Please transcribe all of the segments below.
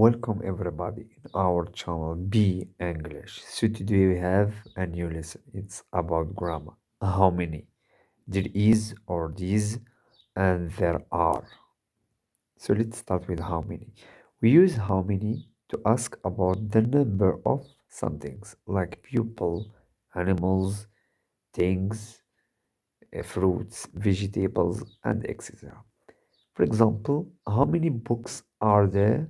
Welcome everybody in our channel Be English. So today we have a new lesson. It's about grammar. How many? There is or these and there are. So let's start with how many. We use how many to ask about the number of some things like people, animals, things, fruits, vegetables, and etc. For example, how many books are there?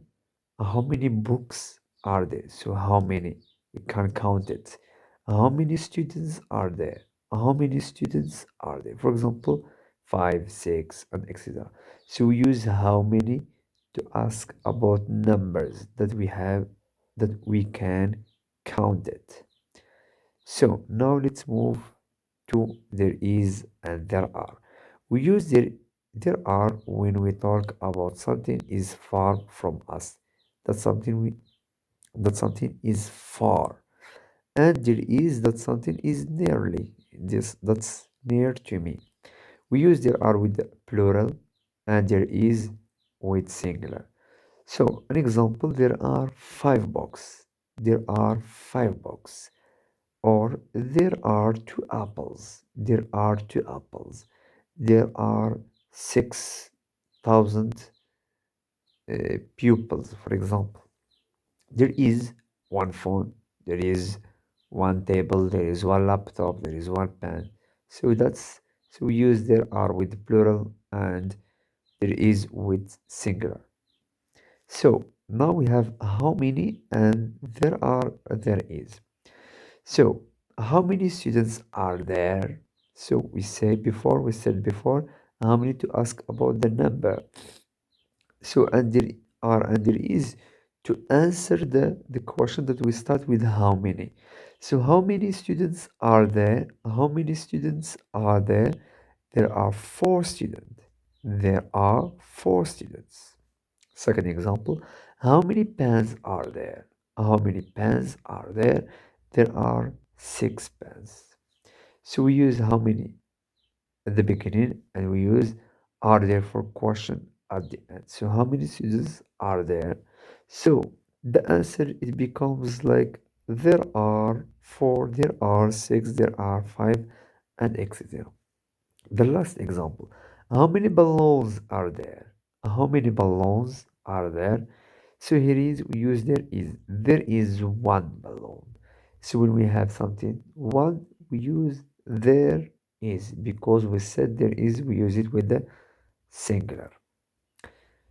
How many books are there? So how many? We can count it. How many students are there? How many students are there? For example, five, six, and etc. So we use how many to ask about numbers that we have that we can count it. So now let's move to there is and there are. We use there are when we talk about something is far from us. That's something we that something is far. And there is that something is nearly. This that's near to me. We use there are with the plural and there is with singular. So an example, there are five books. There are five books. Or there are two apples. There are two apples. There are 6,000 pupils, for example. There is one phone. There is one table. There is one laptop. There is one pen. So we use there are with plural and there is with singular. So now we have how many and there is. So, how many students are there? So we said before, how many to ask about the number. So, and there is to answer the question that we start with how many. So, how many students are there? How many students are there? There are four students. There are four students. Second example, how many pens are there? How many pens are there? There are six pens. So we use how many at the beginning and we use are there for question at the end. So how many students are there? So the answer it becomes like there are four, there are six, there are five, and etc. The last example, how many balloons are there? How many balloons are there? So here is we use there is one balloon. So when we have something one, we use there is because we said there is, we use it with the singular.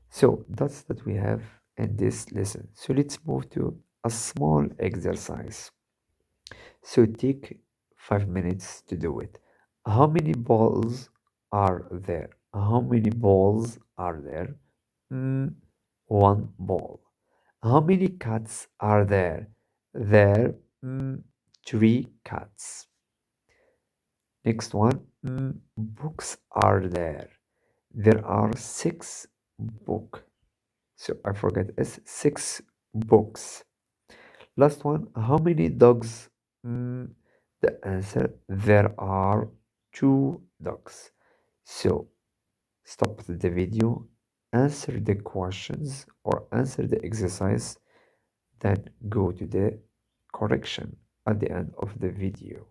So that's that we have in this lesson. So let's move to a small exercise. So take 5 minutes to do it. How many balls are there? How many balls are there? One ball. How many cats are there? There, three cats. Next one, books are there. There are six book. So I forget it's six books. Last one, how many dogs? Mm, the answer, there are two dogs. So stop the video, answer the questions or answer the exercise, then go to the correction at the end of the video.